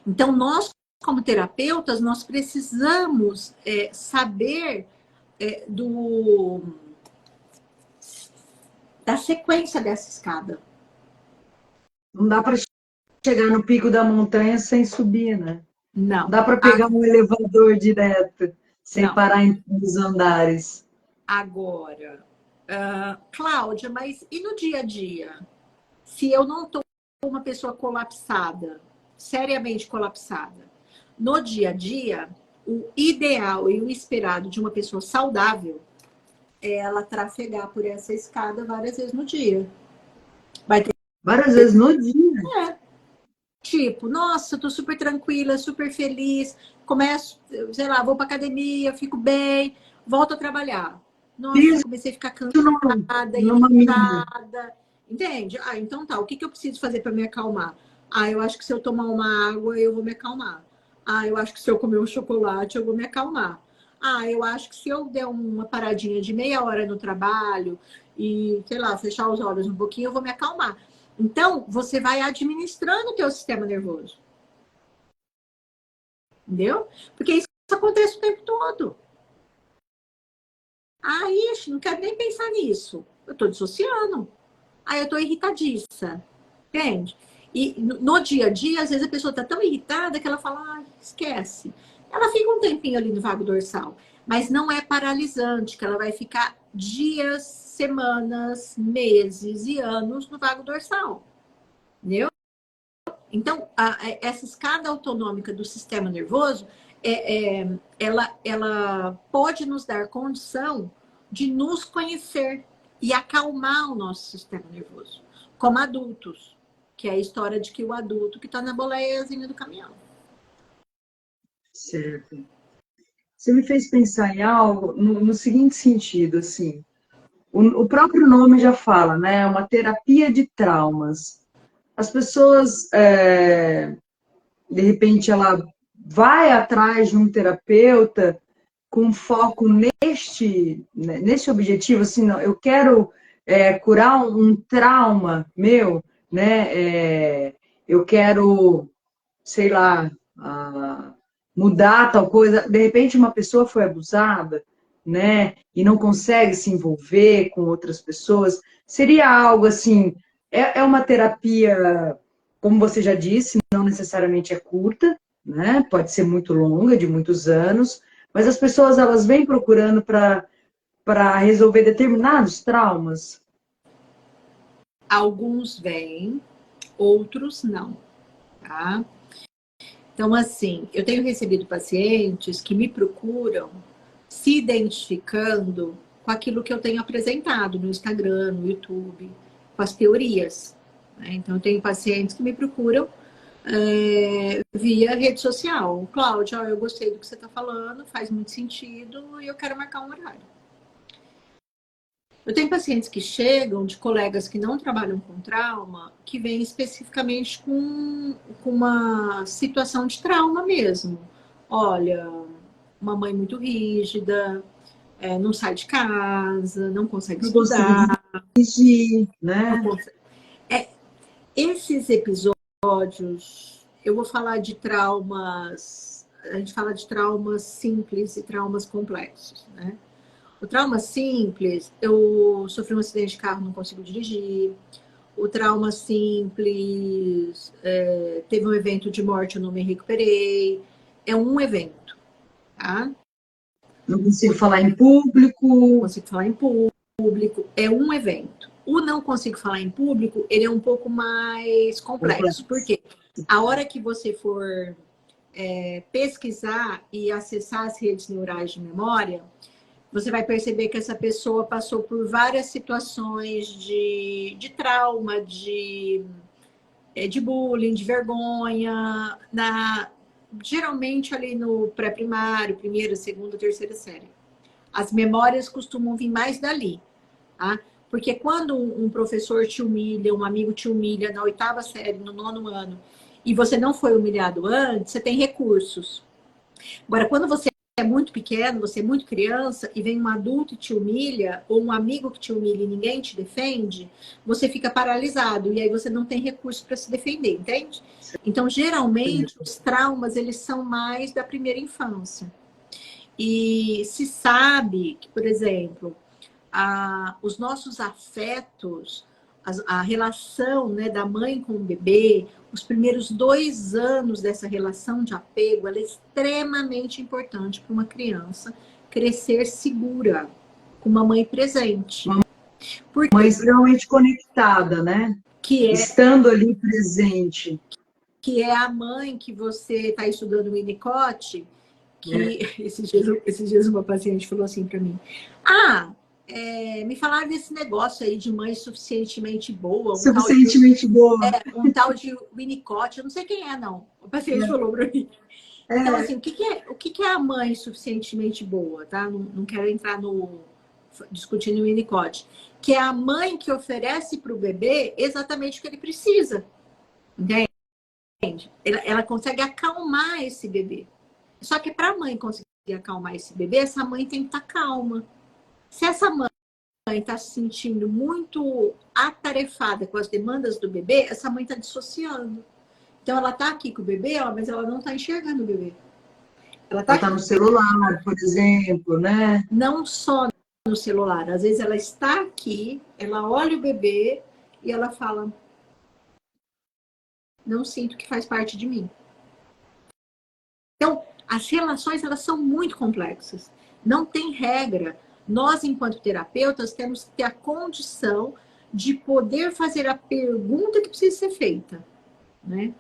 Então, nós, como terapeutas, nós precisamos saber da sequência dessa escada. Não dá para chegar no pico da montanha sem subir, né? Não. Dá para pegar um elevador direto, sem Não. parar nos andares. Agora, Cláudia, mas e no dia a dia? Se eu não estou uma pessoa colapsada, seriamente colapsada, no dia a dia, o ideal e o esperado de uma pessoa saudável é ela trafegar por essa escada várias vezes no dia. Vai ter... Várias vezes no dia? Tipo, nossa, eu tô super tranquila, super feliz, começo, sei lá, vou pra academia, fico bem, volto a trabalhar. Nossa, comecei a ficar cansada, irritada. Entende? Então tá, o que eu preciso fazer para me acalmar? Eu acho que se eu tomar uma água, eu vou me acalmar. Eu acho que se eu comer um chocolate, eu vou me acalmar. Eu acho que se eu der uma paradinha de meia hora no trabalho e, sei lá, fechar os olhos um pouquinho, eu vou me acalmar. Então, você vai administrando o teu sistema nervoso. Entendeu? Porque isso acontece o tempo todo. Ixi, não quero nem pensar nisso. Eu tô dissociando. Eu tô irritadiça. Entende? E no dia a dia, às vezes a pessoa tá tão irritada que ela fala, esquece. Ela fica um tempinho ali no vago dorsal. Mas não é paralisante, que ela vai ficar dias, semanas, meses e anos no vago dorsal. Entendeu? Então, essa escada autonômica do sistema nervoso, ela pode nos dar condição de nos conhecer e acalmar o nosso sistema nervoso, como adultos, que é a história de que o adulto que está na boleiazinha do caminhão. Certo. Você me fez pensar em algo no seguinte sentido, assim, o próprio nome já fala, né? Uma terapia de traumas. As pessoas, de repente, ela vai atrás de um terapeuta com foco nesse objetivo, assim, não, eu quero curar um trauma meu, né? Eu quero, sei lá, mudar tal coisa. De repente, uma pessoa foi abusada, né? E não consegue se envolver com outras pessoas. Seria algo assim, é uma terapia, como você já disse, não necessariamente é curta, né? Pode ser muito longa, de muitos anos, mas as pessoas elas vêm procurando para resolver determinados traumas. Alguns vêm, outros não, tá? Então, assim, eu tenho recebido pacientes que me procuram se identificando com aquilo que eu tenho apresentado no Instagram, no YouTube, com as teorias, né? Então, eu tenho pacientes que me procuram via rede social. Cláudia, eu gostei do que você está falando, faz muito sentido e eu quero marcar um horário. Eu tenho pacientes que chegam de colegas que não trabalham com trauma, que vêm especificamente com uma situação de trauma mesmo. Olha, uma mãe muito rígida, não sai de casa, não consegue estudar. Dirigir, né? Esses episódios, eu vou falar de traumas, a gente fala de traumas simples e traumas complexos, né? O trauma simples, eu sofri um acidente de carro, não consigo dirigir. O trauma simples, teve um evento de morte, eu não me recuperei. É um evento, tá? Não consigo falar em público. Não consigo falar em público, é um evento. O não consigo falar em público, ele é um pouco mais complexo. Por quê? A hora que você for pesquisar e acessar as redes neurais de memória, você vai perceber que essa pessoa passou por várias situações de trauma, de bullying, de vergonha, geralmente ali no pré-primário, primeira, segunda, terceira série. As memórias costumam vir mais dali, tá? Porque quando um professor te humilha, um amigo te humilha na 8ª série, no 9º ano, e você não foi humilhado antes, você tem recursos. Agora, quando você é muito pequeno, você é muito criança, e vem um adulto e te humilha, ou um amigo que te humilha e ninguém te defende, você fica paralisado, e aí você não tem recurso para se defender, entende? Então, geralmente, os traumas, eles são mais da primeira infância. E se sabe que, por exemplo, os nossos afetos, a relação, né, da mãe com o bebê, os primeiros 2 anos dessa relação de apego, ela é extremamente importante para uma criança crescer segura, com uma mãe presente. Porque, mãe extremamente conectada, né? Estando ali presente. Que é a mãe que você está estudando o Winnicott, que esses dias uma paciente falou assim para mim: me falaram desse negócio aí de mãe suficientemente boa. Um tal de Winnicott, eu não sei quem é, não. O paciente falou para mim. Então, assim, o que é a mãe suficientemente boa, tá? Não quero entrar discutindo o Winnicott. Que é a mãe que oferece para o bebê exatamente o que ele precisa. Entende? Ela consegue acalmar esse bebê. Só que para a mãe conseguir acalmar esse bebê, essa mãe tem que estar calma. Se essa mãe está se sentindo muito atarefada com as demandas do bebê, essa mãe está dissociando. Então, ela está aqui com o bebê, mas ela não está enxergando o bebê. Ela está no celular, por exemplo, né? Não só no celular. Às vezes, ela está aqui, ela olha o bebê e ela fala: não sinto que faz parte de mim. Então, as relações, elas são muito complexas. Não tem regra. Nós, enquanto terapeutas, temos que ter a condição de poder fazer a pergunta que precisa ser feita, né?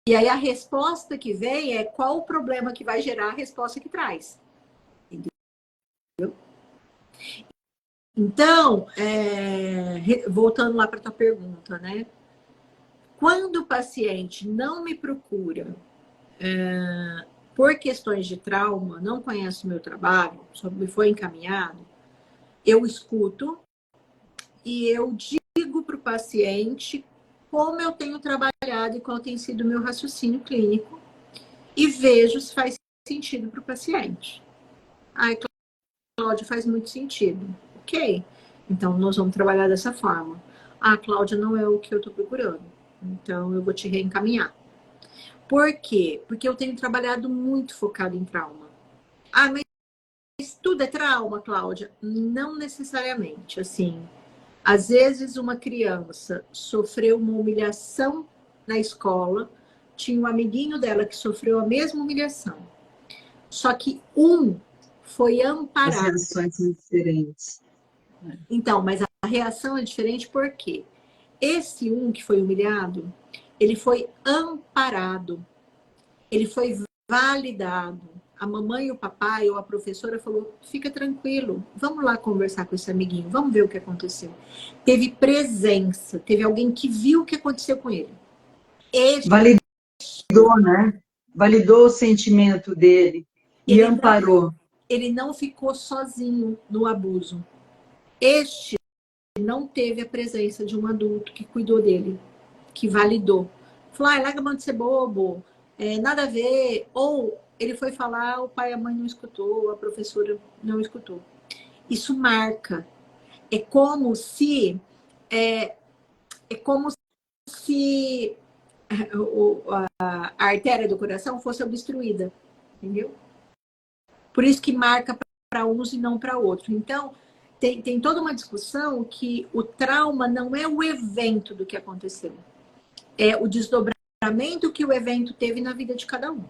E aí a resposta que vem é qual o problema que vai gerar a resposta que traz. Entendeu? Então, voltando lá para a tua pergunta, né? Quando o paciente não me procura por questões de trauma, não conhece o meu trabalho, só me foi encaminhado, eu escuto e eu digo para o paciente como eu tenho trabalhado e qual tem sido o meu raciocínio clínico e vejo se faz sentido para o paciente. Ai, Cláudia, faz muito sentido. Ok, então nós vamos trabalhar dessa forma. Ah, Cláudia, não é o que eu estou procurando, então eu vou te reencaminhar. Por quê? Porque eu tenho trabalhado muito focado em trauma. Ah, mas tudo é trauma, Cláudia? Não necessariamente, assim. Às vezes uma criança sofreu uma humilhação na escola, tinha um amiguinho dela que sofreu a mesma humilhação. Só que um foi As amparado. reações são diferentes. Então, mas a reação é diferente por quê? Esse um que foi humilhado, ele foi amparado, ele foi validado. A mamãe e o papai ou a professora falou, fica tranquilo, vamos lá conversar com esse amiguinho, vamos ver o que aconteceu. Teve presença, teve alguém que viu o que aconteceu com ele. Validou, né? Validou o sentimento dele e amparou. Ele não ficou sozinho no abuso. Este não teve a presença de um adulto que cuidou dele, que validou. Falou, larga a mão de ser bobo, nada a ver. Ou ele foi falar, o pai e a mãe não escutou, a professora não escutou. Isso marca. É como se a artéria do coração fosse obstruída, entendeu? Por isso que marca para uns e não para outros. Então, tem toda uma discussão que o trauma não é o evento do que aconteceu, é o desdobramento que o evento teve na vida de cada um.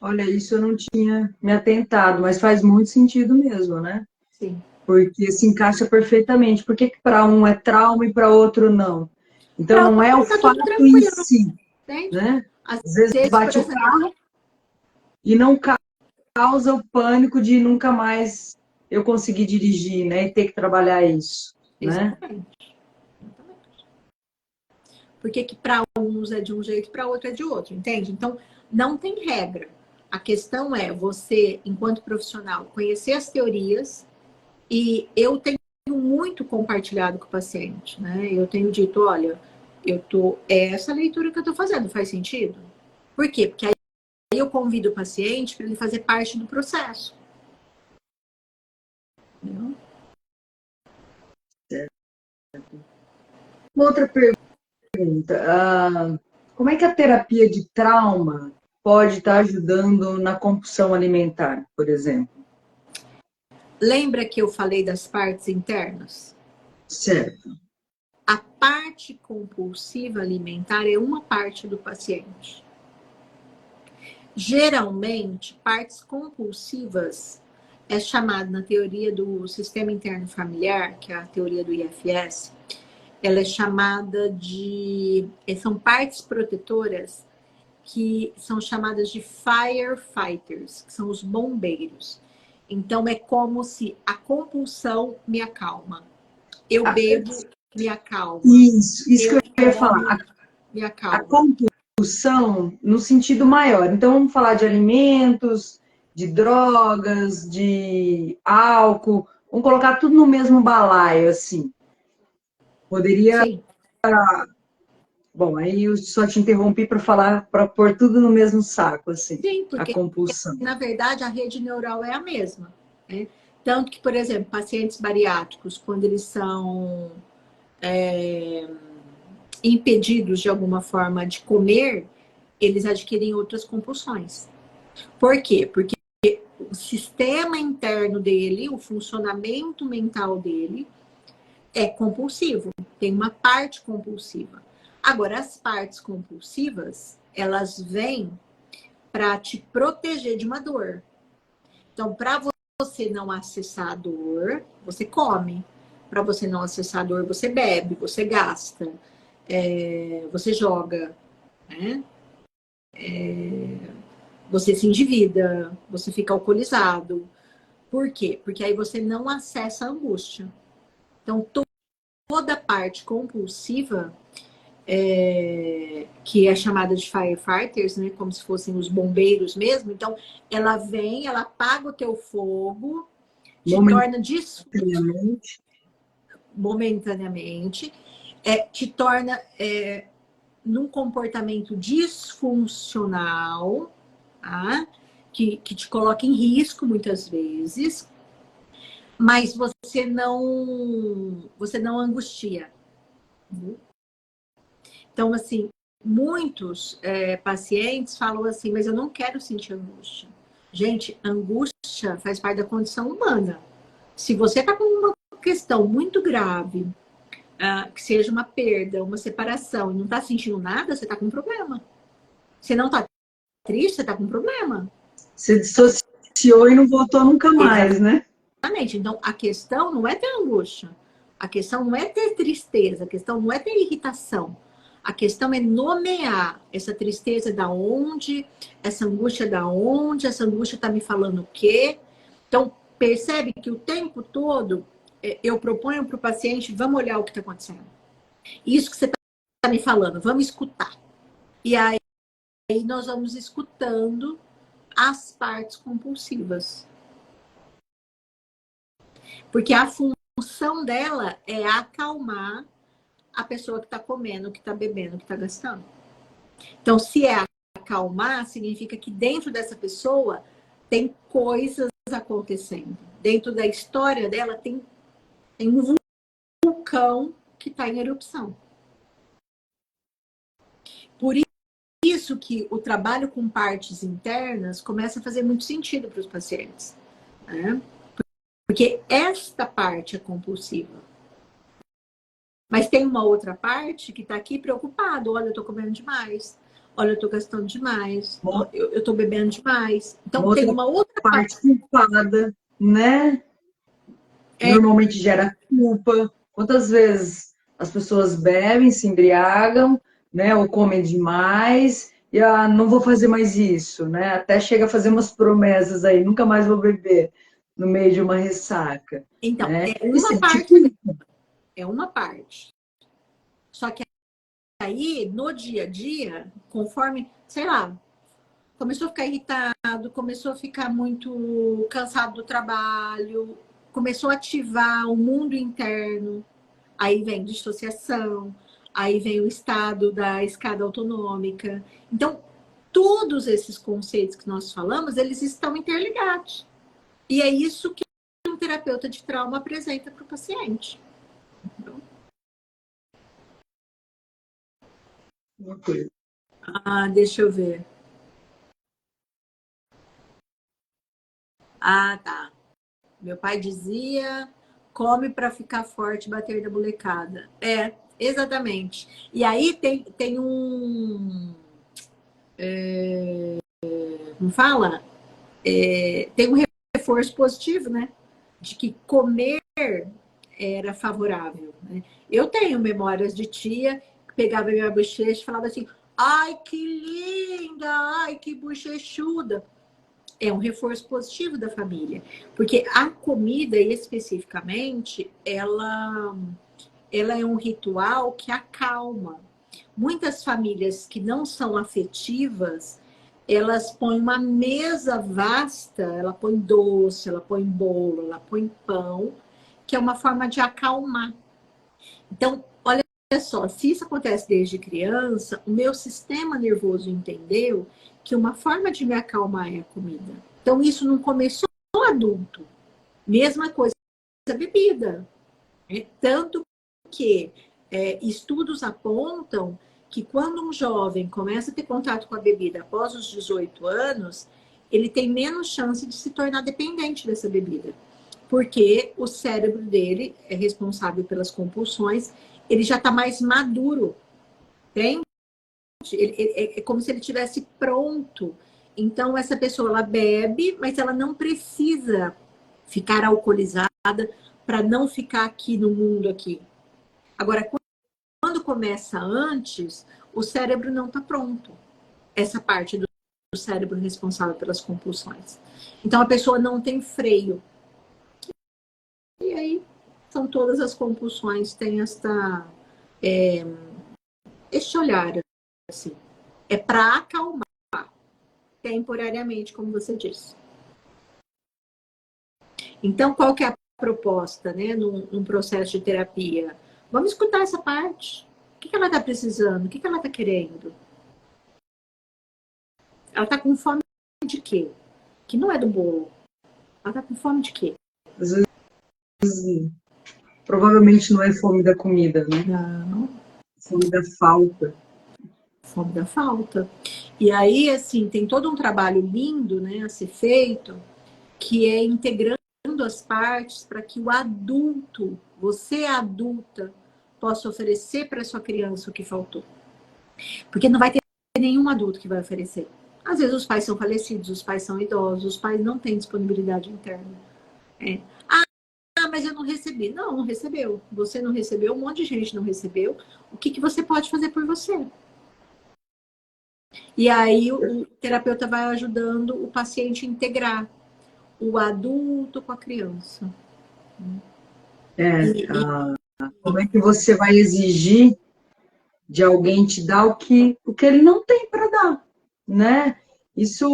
Olha, isso eu não tinha me atentado, mas faz muito sentido mesmo, né? Sim. Porque se encaixa perfeitamente. Por que para um é trauma e para outro não? Então, Pra não é o tá tudo fato em tranquilo, si, entende? né? Às Às vezes vezes, por bate o exemplo, carro e não causa o pânico de nunca mais eu conseguir dirigir, né? E ter que trabalhar isso, né? exatamente. Por que para uns é de um jeito e para outro é de outro, entende? Então, não tem regra. A questão é você, enquanto profissional, conhecer as teorias, e eu tenho muito compartilhado com o paciente, né? Eu tenho dito, olha, é essa leitura que eu estou fazendo, faz sentido? Por quê? Porque aí eu convido o paciente para ele fazer parte do processo. Entendeu? Uma outra pergunta. Como é que a terapia de trauma pode estar ajudando na compulsão alimentar, por exemplo? Lembra que eu falei das partes internas? Certo. A parte compulsiva alimentar é uma parte do paciente. Geralmente, partes compulsivas é chamada na teoria do sistema interno familiar, que é a teoria do IFS, ela é chamada de... São partes protetoras que são chamadas de firefighters, que são os bombeiros. Então, é como se a compulsão me acalma. Eu bebo, me acalma. Isso que eu ia como, falar. me A acalma. compulsão no sentido maior. Então, vamos falar de alimentos, de drogas, de álcool. Vamos colocar tudo no mesmo balaio, assim. Poderia... Sim. Bom, aí eu só te interrompi para falar, para pôr tudo no mesmo saco, assim, Sim, a porque, compulsão. na verdade, a rede neural é a mesma. Né? Tanto que, por exemplo, pacientes bariátricos, quando eles são impedidos de alguma forma de comer, eles adquirem outras compulsões. Por quê? Porque o sistema interno dele, o funcionamento mental dele é compulsivo, tem uma parte compulsiva. Agora, as partes compulsivas, elas vêm para te proteger de uma dor. Então, para você não acessar a dor, você come. Para você não acessar a dor, você bebe, você gasta, você joga, né? Você se endivida, você fica alcoolizado. Por quê? Porque aí você não acessa a angústia. Então, toda parte compulsiva, que é chamada de firefighters, né? Como se fossem os bombeiros mesmo. Então, ela vem, ela apaga o teu fogo, te torna momentaneamente, te torna num comportamento disfuncional, tá? Que te coloca em risco muitas vezes, mas você não angustia. Então, assim, muitos pacientes falam assim, mas eu não quero sentir angústia. Gente, angústia faz parte da condição humana. Se você está com uma questão muito grave, que seja uma perda, uma separação, e não está sentindo nada, você está com um problema. Você não está triste, você está com um problema. Se dissociou e não voltou nunca mais, né? Exatamente. Então, a questão não é ter angústia. A questão não é ter tristeza. A questão não é ter irritação. A questão é nomear essa tristeza da onde, essa angústia da onde, essa angústia está me falando o quê. Então, percebe que o tempo todo eu proponho para o paciente, vamos olhar o que está acontecendo. Isso que você está me falando, vamos escutar. E aí nós vamos escutando as partes compulsivas. Porque a função dela é acalmar a pessoa que está comendo, que está bebendo, que está gastando. Então, se é acalmar, significa que dentro dessa pessoa tem coisas acontecendo. Dentro da história dela tem um vulcão que está em erupção. Por isso que o trabalho com partes internas começa a fazer muito sentido para os pacientes, né? Porque esta parte é compulsiva. Mas tem uma outra parte que está aqui preocupado. Olha, eu estou comendo demais. Olha, eu estou gastando demais. Eu estou bebendo demais. Então, tem uma outra parte culpada, né? Normalmente gera culpa. Quantas vezes as pessoas bebem, se embriagam, né? Ou comem demais e não vou fazer mais isso, né? Até chega a fazer umas promessas aí, nunca mais vou beber no meio de uma ressaca. Então, né? é uma parte. É uma parte. Só que aí, no dia a dia, conforme, sei lá, começou a ficar irritado, começou a ficar muito cansado do trabalho, começou a ativar o mundo interno, aí vem dissociação, aí vem o estado da escada autonômica. Então, todos esses conceitos que nós falamos, eles estão interligados. E é isso que um terapeuta de trauma apresenta para o paciente. Deixa eu ver. Tá. Meu pai dizia, come para ficar forte, bater da molecada. Exatamente. E aí tem um... como fala? Tem um reforço positivo, né? De que comer era favorável. Né? Eu tenho memórias de tia que pegava minha bochecha e falava assim, ai, que linda, ai, que bochechuda. É um reforço positivo da família. Porque a comida, especificamente, ela é um ritual que acalma. Muitas famílias que não são afetivas, elas põem uma mesa vasta, ela põe doce, ela põe bolo, ela põe pão, que é uma forma de acalmar. Então, olha só, se isso acontece desde criança, o meu sistema nervoso entendeu que uma forma de me acalmar é a comida. Então, isso não começou adulto. Mesma coisa a bebida. Tanto que estudos apontam que quando um jovem começa a ter contato com a bebida após os 18 anos, ele tem menos chance de se tornar dependente dessa bebida. Porque o cérebro dele é responsável pelas compulsões, ele já está mais maduro, entende? É como se ele estivesse pronto. Então, essa pessoa, ela bebe, mas ela não precisa ficar alcoolizada para não ficar aqui no mundo aqui. Agora, quando começa antes, o cérebro não está pronto. Essa parte do cérebro responsável pelas compulsões. Então, a pessoa não tem freio. E aí, são todas as compulsões, tem este olhar, assim. É para acalmar, temporariamente, como você disse. Então, qual que é a proposta, né, num processo de terapia? Vamos escutar essa parte. O que ela está precisando? O que ela está querendo? Ela está com fome de quê? Que não é do bolo. Ela está com fome de quê? Às vezes, provavelmente não é fome da comida, né? Não. Fome da falta. Fome da falta. E aí, assim, tem todo um trabalho lindo, né, a ser feito, que é integrando as partes para que o adulto, você adulta, possa oferecer para sua criança o que faltou. Porque não vai ter nenhum adulto que vai oferecer. Às vezes os pais são falecidos, os pais são idosos, os pais não têm disponibilidade interna. Ah, mas eu não recebi. Não, não recebeu. Você não recebeu, um monte de gente não recebeu. O que você pode fazer por você? E aí o terapeuta vai ajudando o paciente a integrar o adulto com a criança. Como é que você vai exigir de alguém te dar o que ele não tem para dar, né? Isso,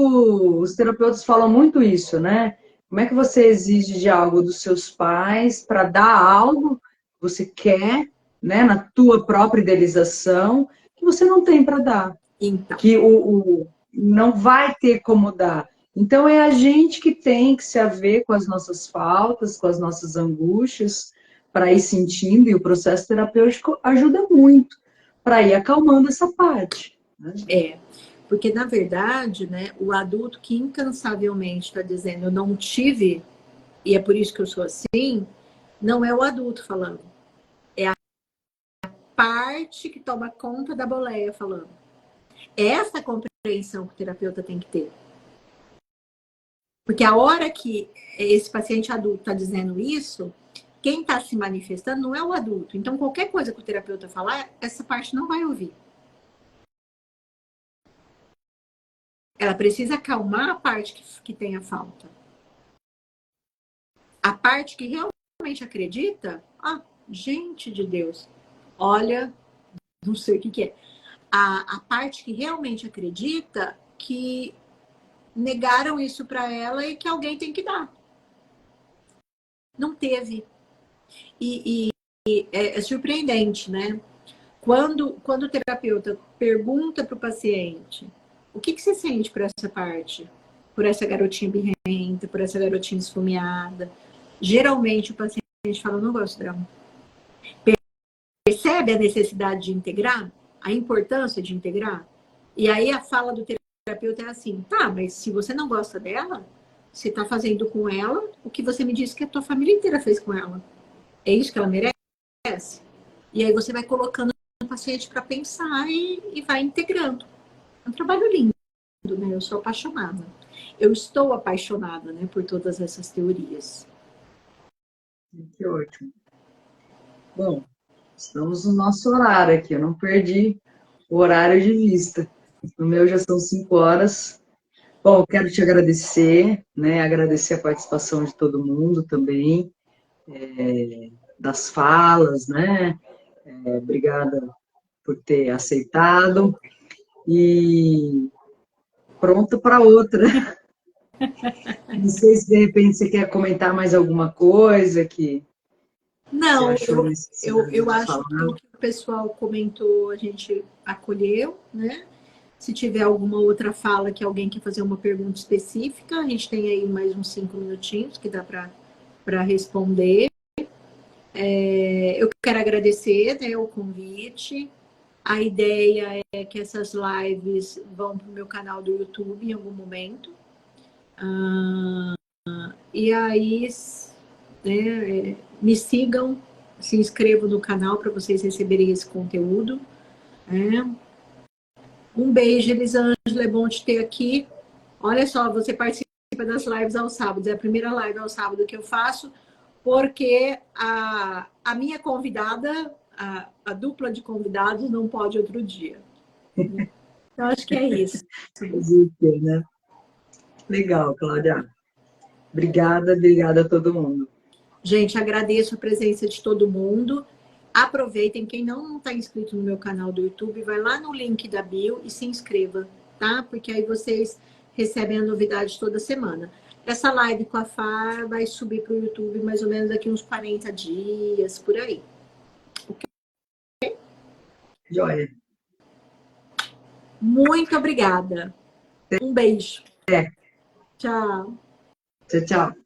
os terapeutas falam muito isso, né? Como é que você exige de algo dos seus pais para dar algo que você quer, né, na tua própria idealização, que você não tem para dar, Então, que não vai ter como dar. Então é a gente que tem que se haver com as nossas faltas, com as nossas angústias, para ir sentindo, e o processo terapêutico ajuda muito para ir acalmando essa parte. Né? porque na verdade, né, o adulto que incansavelmente está dizendo eu não tive, e é por isso que eu sou assim, não é o adulto falando. É a parte que toma conta da boleia falando. É essa compreensão que o terapeuta tem que ter. Porque a hora que esse paciente adulto está dizendo isso, quem está se manifestando não é o adulto. Então, qualquer coisa que o terapeuta falar, essa parte não vai ouvir. Ela precisa acalmar a parte que tem a falta. A parte que realmente acredita, gente de Deus, olha, não sei o que é. A parte que realmente acredita que negaram isso para ela e que alguém tem que dar. Não teve. E é surpreendente, né? Quando o terapeuta pergunta para o paciente o que você sente por essa parte? Por essa garotinha birrenta, por essa garotinha esfomeada. Geralmente o paciente fala, não gosto dela. Percebe a necessidade de integrar? A importância de integrar? E aí a fala do terapeuta é assim, tá, mas se você não gosta dela, você está fazendo com ela o que você me disse que a tua família inteira fez com ela. É isso que ela merece? E aí você vai colocando o paciente para pensar e vai integrando. É um trabalho lindo, né? Eu sou apaixonada. Eu estou apaixonada, né, por todas essas teorias. Que ótimo. Bom, estamos no nosso horário aqui, eu não perdi o horário de vista. No meu já são 5 horas. Bom, quero te agradecer, né? Agradecer a participação de todo mundo também, das falas, né? Obrigada por ter aceitado e pronto para outra. Não sei se de repente você quer comentar mais alguma coisa que você Não, achou necessário eu de acho falar. que o que o pessoal comentou, a gente acolheu, né? Se tiver alguma outra fala que alguém quer fazer uma pergunta específica, a gente tem aí mais uns 5 minutinhos que dá para responder. Eu quero agradecer, né, o convite. A ideia é que essas lives vão para o meu canal do YouTube em algum momento. E aí, né, me sigam, se inscrevam no canal para vocês receberem esse conteúdo. Né? Um beijo, Elisângela, é bom te ter aqui. Olha só, você participa das lives aos sábados. É a primeira live ao sábado que eu faço, porque a minha convidada, a dupla de convidados, não pode outro dia. Então, acho que é isso. Né? Legal, Cláudia. Obrigada a todo mundo. Gente, agradeço a presença de todo mundo. Aproveitem, quem não está inscrito no meu canal do YouTube, vai lá no link da bio e se inscreva, tá? Porque aí vocês recebem a novidade toda semana. Essa live com a FAR vai subir para o YouTube mais ou menos daqui uns 40 dias, por aí. Joia. Muito obrigada. Um beijo. É. Tchau. Tchau, tchau.